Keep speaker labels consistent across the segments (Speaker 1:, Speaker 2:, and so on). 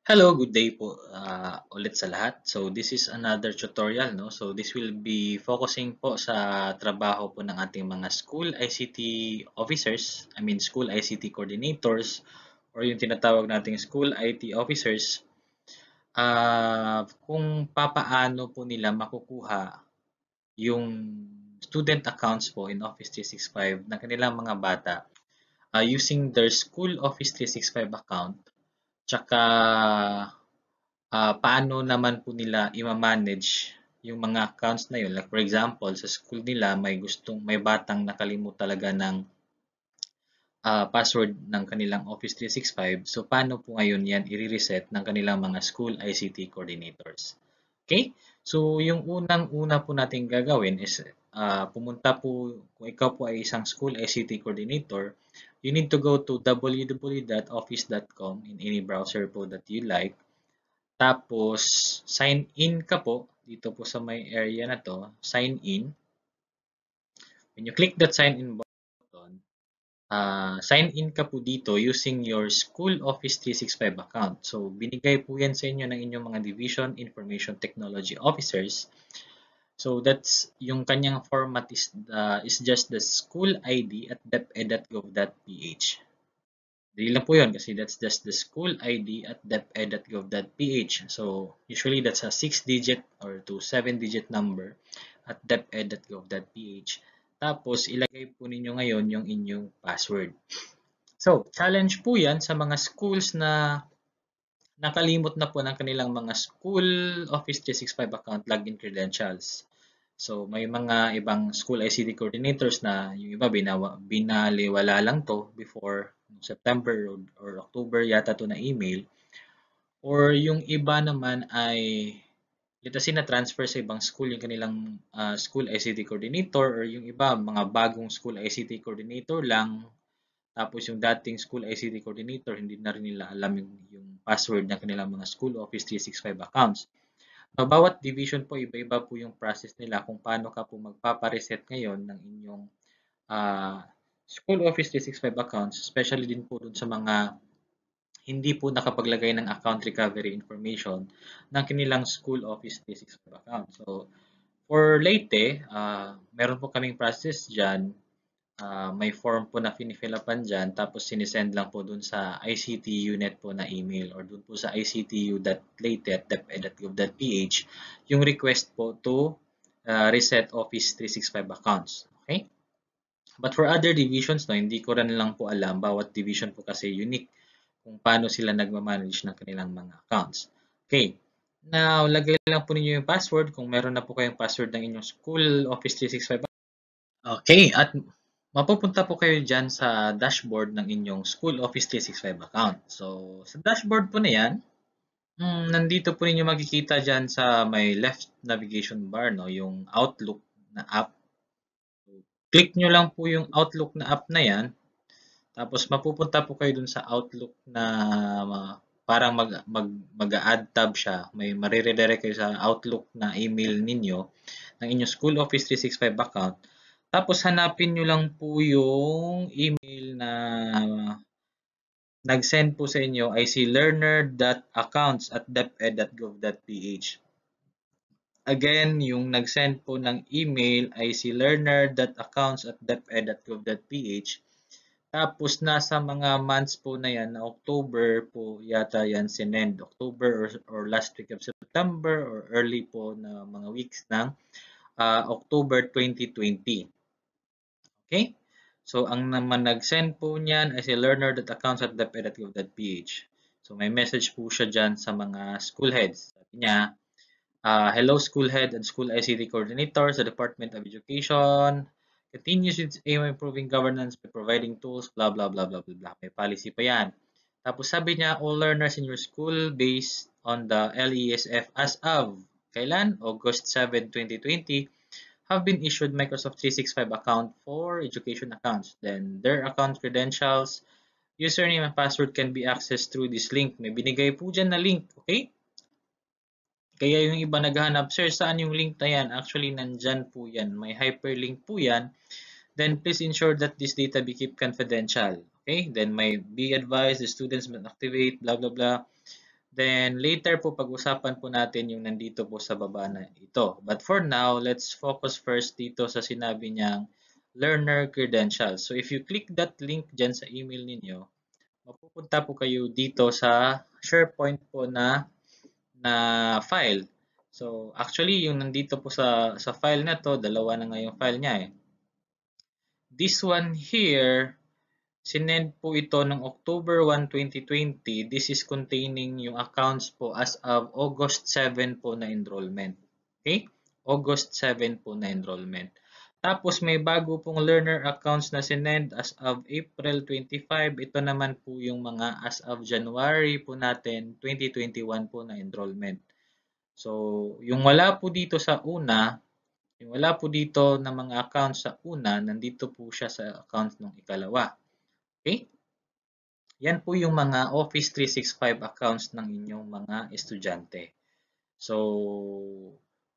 Speaker 1: Hello, good day po ulit sa lahat. So this is another tutorial, no? So this will be focusing po sa trabaho po ng ating mga school ICT officers, school ICT coordinators or yung tinatawag nating school IT officers. Kung papaano po nila makukuha yung student accounts po in Office 365 ng kanilang mga bata using their school Office 365 account. Tsaka paano naman po nila i-manage yung mga accounts na yun. Like for example, sa school nila may batang nakalimut talaga ng password ng kanilang Office 365. So paano po ngayon yan i-reset ng kanilang mga school ICT coordinators? Okay? So yung unang-una po natin gagawin is pumunta po, kung ikaw po ay isang school ICT coordinator, you need to go to www.office.com in any browser po that you like. Tapos, sign in ka po dito po sa may area na to, sign in. When you click that sign in button, sign in ka po dito using your School Office 365 account. So, binigay po yan sa inyo ng inyong mga Division Information Technology Officers. So, that's yung kanyang format is just the school ID at deped.gov.ph. Dali lang po yun kasi that's just the school ID at deped.gov.ph. So, usually that's a 6-digit or to 7-digit number at deped.gov.ph. Tapos, ilagay po ninyo ngayon yung inyong password. So, challenge po yan sa mga schools na nakalimot na po ng kanilang mga school Office 365 account login credentials. So, may mga ibang school ICT coordinators na yung iba binaliwala lang to before September or October yata to na email. Or yung iba naman ay let us say na-transfer sa ibang school yung kanilang school ICT coordinator or yung iba mga bagong school ICT coordinator lang. Tapos yung dating school ICT coordinator hindi na rin nila alam yung password ng kanilang mga school Office 365 accounts. Bawat division po, iba-iba po yung process nila kung paano ka po magpapareset ngayon ng inyong ah, School Office 365 accounts, especially din po dun sa mga hindi po nakapaglagay ng account recovery information ng kanilang School Office 365 account. So, for Leyte, meron po kaming process dyan. May form po na finifill-upan dyan, tapos sinisend lang po dun sa ICT unit po na email or dun po sa ictu.late@deped.gov.ph yung request po to reset Office 365 accounts. Okay? But for other divisions, no, hindi ko rin lang po alam. Bawat division po kasi unique kung paano sila nagmamanage ng kanilang mga accounts. Okay. Now, lagay lang po ninyo yung password kung meron na po kayong password ng inyong school Office 365. Okay, at mapupunta po kayo dyan sa dashboard ng inyong School Office 365 account. So, sa dashboard po na yan, nandito po ninyo makikita dyan sa may left navigation bar, no, yung Outlook na app. Click nyo lang po yung Outlook na app na yan. Tapos mapupunta po kayo dun sa Outlook na parang mag-add tab siya. May mariredirect kayo sa Outlook na email ninyo ng inyong School Office 365 account. Tapos hanapin nyo lang po yung email na nag-send po sa inyo ay si learner.accounts@deped.gov.ph. Again, yung nag-send po ng email ay si learner.accounts@deped.gov.ph. Tapos nasa mga months po na yan, na October po yata yan sinend. October or last week of September or early po na mga weeks ng October 2020. Okay? So, ang naman nag-send po niyan ay si learner.accounts@deped.gov.ph. So, may message po siya dyan sa mga school heads. Sabi niya, hello school head and school ICT coordinators, the Department of Education continues its aim of improving governance by providing tools, blah, blah, blah, blah, blah, blah. May policy pa yan. Tapos sabi niya, all learners in your school based on the LESF as of kailan? August 7, 2020 have been issued Microsoft 365 account for education accounts. Then their account credentials, username and password can be accessed through this link. May binigay po dyan na link. Okay? Kaya yung iba naghahanap, sir, saan yung link na yan? Actually, nandyan po yan. May hyperlink po yan. Then, please ensure that this data be kept confidential. Okay? Then, may be advised, the students must activate, blah, blah, blah. Then later po pag-usapan po natin yung nandito po sa baba na ito. But for now, let's focus first dito sa sinabi niyang learner credentials. So if you click that link dyan sa email ninyo, mapupunta po kayo dito sa SharePoint po na file. So actually yung nandito po sa file na to, dalawa na nga yung file niya eh. This one here, sinend po ito ng October 1, 2020. This is containing yung accounts po as of August 7 po na enrollment. Okay? August 7 po na enrollment. Tapos may bago pong learner accounts na sinend as of April 25. Ito naman po yung mga as of January po natin 2021 po na enrollment. So, yung wala po dito sa una, yung wala po dito na mga accounts sa una, nandito po siya sa account ng ikalawa. Okay? Yan po yung mga Office 365 accounts ng inyong mga estudyante. So,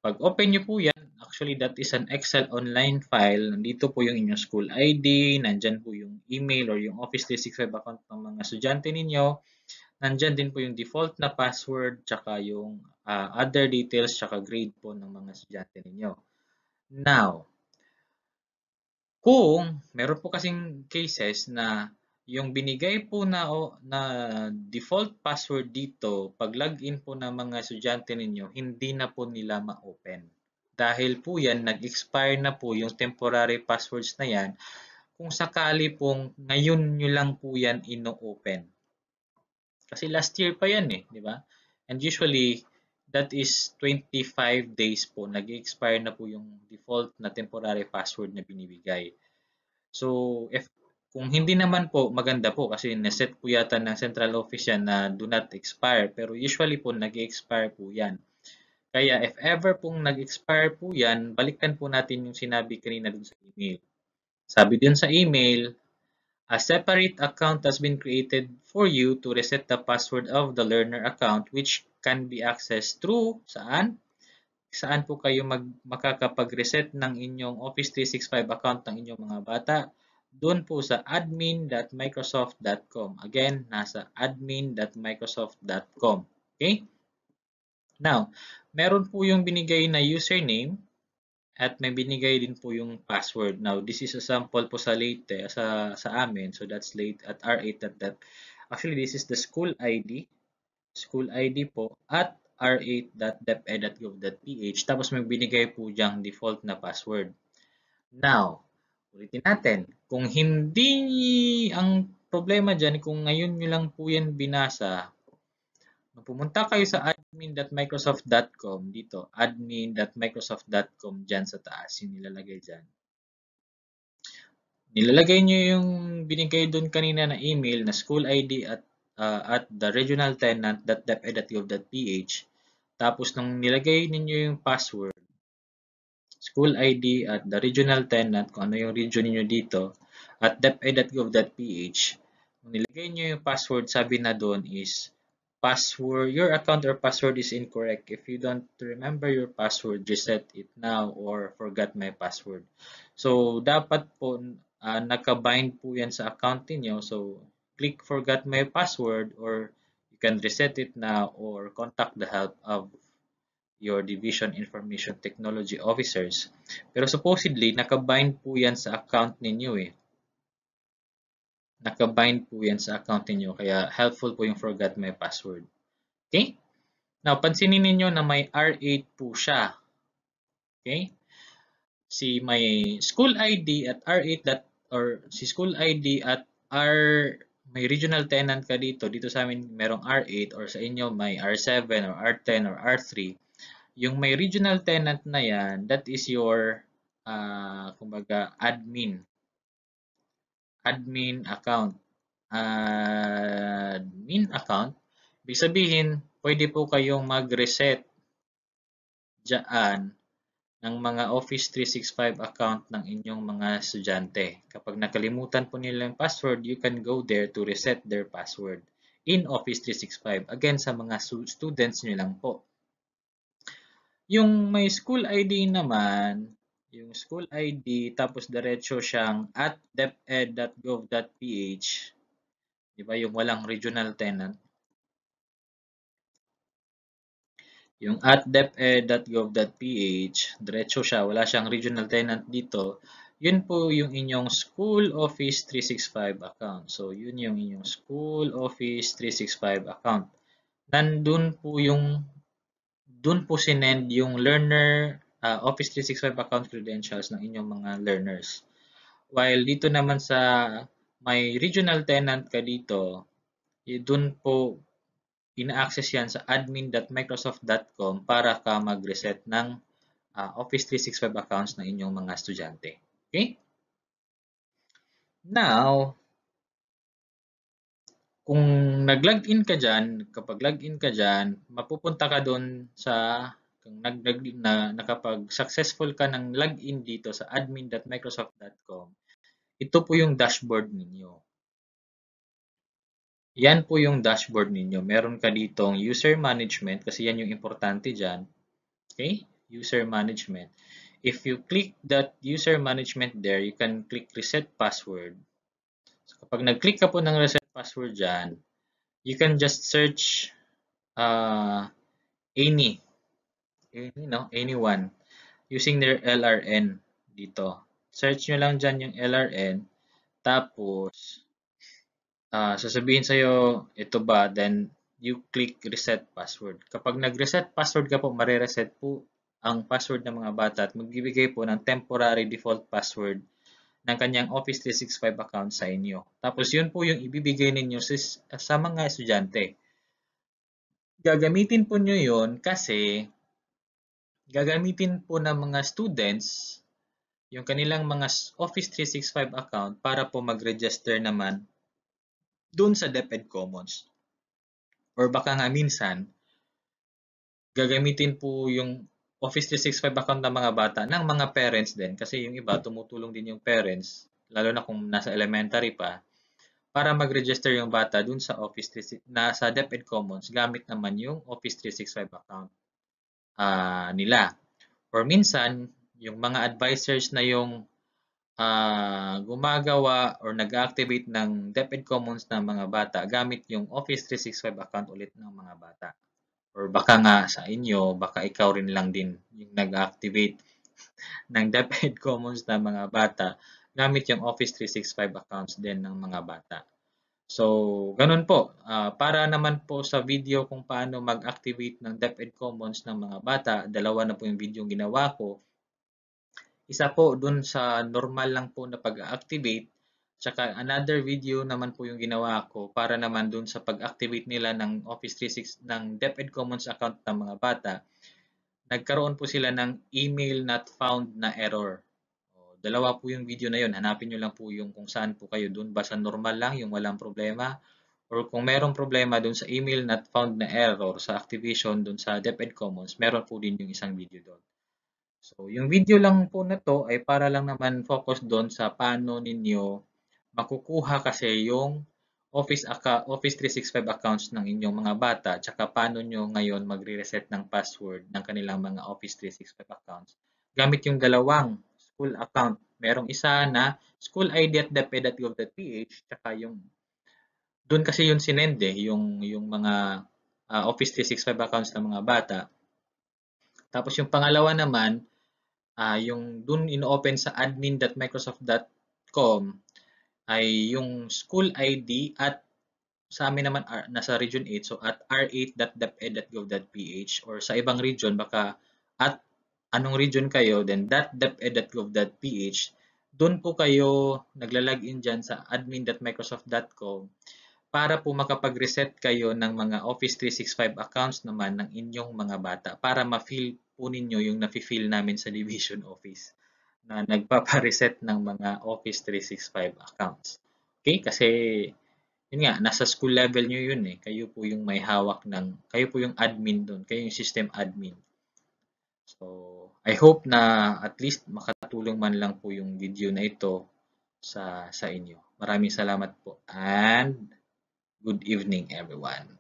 Speaker 1: pag open nyo po yan, actually that is an Excel online file. Nandito po yung inyong school ID, nandyan po yung email or yung Office 365 account ng mga estudyante ninyo. Nandyan din po yung default na password, tsaka yung other details, tsaka grade po ng mga estudyante ninyo. Now, kung meron po kasing cases na yung binigay po na default password dito, pag login po ng mga estudyante ninyo, hindi na po nila ma-open. Dahil po yan, nag-expire na po yung temporary passwords na yan, kung sakali pong ngayon nyo lang po yan ino-open. Kasi last year pa yan eh, di ba? And usually, that is 25 days po, nag-expire na po yung default na temporary password na binibigay. So, kung hindi naman po, maganda po kasi naset po yata ng central office yan na do not expire. Pero usually po, nag-expire po yan. Kaya if ever pong nag-expire po yan, balikan po natin yung sinabi kanina dun sa email. Sabi dun sa email, a separate account has been created for you to reset the password of the learner account which can be accessed through saan? Saan po kayo makakapag-reset ng inyong Office 365 account ng inyong mga bata? Doon po sa admin.microsoft.com. Again, nasa admin.microsoft.com. Okay? Now, meron po yung binigay na username at may binigay din po yung password. Now, this is a sample po sa late sa amin. So that's late at r8. Actually, this is the school ID. School ID po at r8.deped.gov.ph. Tapos may binigay po diyang default na password. Now, ulitin natin. Kung hindi ang problema dyan, kung ngayon nyo lang po yan binasa, pumunta kayo sa admin.microsoft.com dito, admin.microsoft.com dyan sa taas, yung nilalagay dyan. Nilalagay nyo yung binigay doon kanina na email na school ID at the regional tenant.deped.gov.ph. Tapos nung nilagay ninyo yung password, school ID at the regional tenant, kung ano yung region niyo dito, at deped.gov.ph, kung nilagay niyo yung password, sabi na doon is, password, your account or password is incorrect. If you don't remember your password, reset it now or forgot my password. So, dapat po, nakabind po yan sa account niyo. So, click forgot my password or you can reset it now or contact the help of your Division Information Technology Officers. Pero supposedly, nakabind po yan sa account ninyo eh. Nakabind po yan sa account ninyo. Kaya helpful po yung forgot my password. Okay? Now, pansinin ninyo na may R8 po siya. Okay? Si may school ID at R8 or si school ID at may regional tenant ka dito. Dito sa amin merong R8 or sa inyo may R7 or R10 or R3. Yung may regional tenant na yan, that is your, kumbaga, admin account. Admin account, ibig sabihin, pwede po kayong mag-reset dyan ng mga Office 365 account ng inyong mga estudyante. Kapag nakalimutan po nila yung password, you can go there to reset their password in Office 365. Again, sa mga students nyo lang po. Yung may school ID naman, yung school ID tapos diretso siyang at deped.gov.ph, di ba, yung walang regional tenant. Yung at deped.gov.ph, diretso siya, wala siyang regional tenant dito. Yun po yung inyong School Office 365 account. So, yun yung inyong School Office 365 account. Nandun po yung, dun po sinend yung learner Office 365 account credentials ng inyong mga learners. While dito naman sa may regional tenant ka dito, dun po ina-access yan sa admin.microsoft.com para ka mag-reset ng Office 365 accounts ng inyong mga estudyante. Okay? Now, kung nag-login ka dyan, kapag login ka dyan, mapupunta ka doon sa kung nakapag successful ka ng login dito sa admin.microsoft.com, ito po yung dashboard ninyo. Yan po yung dashboard ninyo. Meron ka ditong user management kasi yan yung importante dyan. Okay? User management. If you click that user management there, you can click reset password. So kapag nag-click ka po ng reset password dyan, you can just search anyone using their LRN dito. Search nyo lang dyan yung LRN. Tapos, sasabihin sa'yo, ito ba? Then, you click reset password. Kapag nag-reset password ka po, marireset po ang password ng mga bata at magbibigay po ng temporary default password ng kanyang Office 365 account sa inyo. Tapos, yun po yung ibibigay ninyo sa mga estudyante. Gagamitin po nyo yun kasi gagamitin po ng mga students yung kanilang mga Office 365 account para po mag-register naman dun sa DepEd Commons. Or baka nga minsan, gagamitin po yung Office 365 account ng mga bata ng mga parents din kasi yung iba tumutulong din yung parents lalo na kung nasa elementary pa para mag-register yung bata dun sa Office 365 na sa DepEd Commons gamit naman yung Office 365 account nila. Or minsan, yung mga advisors na yung gumagawa or nag-activate ng DepEd Commons ng mga bata gamit yung Office 365 account ulit ng mga bata. Or baka nga sa inyo, baka ikaw rin lang din yung nag-activate ng DepEd Commons ng mga bata gamit yung Office 365 accounts din ng mga bata. So, ganun po. Para naman po sa video kung paano mag-activate ng DepEd Commons ng mga bata, dalawa na po yung video yung ginawa ko. Isa po dun sa normal lang po na pag-activate, tsaka another video naman po yung ginawa ko para naman dun sa pag-activate nila ng Office 365 ng DepEd Commons account ng mga bata, nagkaroon po sila ng email not found na error. Dalawa po yung video na yun. Hanapin nyo lang po yung kung saan po kayo dun. Basta normal lang, yung walang problema. Or kung merong problema dun sa email not found na error sa activation dun sa DepEd Commons, meron po din yung isang video doon. So, yung video lang po na to ay para lang naman focus doon sa paano ninyo makukuha kasi yung Office 365 accounts ng inyong mga bata tsaka paano nyo ngayon magre-reset ng password ng kanilang mga Office 365 accounts gamit yung dalawang school account. Merong isa na schoolid@deped.gov.ph tsaka yung doon kasi yung sinend yung mga Office 365 accounts ng mga bata. Tapos yung pangalawa naman yung dun ino-open sa admin.microsoft.com ay yung school ID at sa amin naman nasa region 8 so at r8.deped.gov.ph or sa ibang region baka at anong region kayo then .deped.gov.ph doon po kayo nagla-login dyan sa admin.microsoft.com para po makapag-reset kayo ng mga Office 365 accounts naman ng inyong mga bata para ma-feel po ninyo yung nafe-feel namin sa Division Office na nagpapa-reset ng mga Office 365 accounts. Okay? Kasi yun nga, nasa school level nyo yun eh. Kayo po yung may hawak kayo po yung admin doon. Kayo yung system admin. So, I hope na at least makatulong man lang po yung video na ito sa inyo. Maraming salamat po and good evening everyone.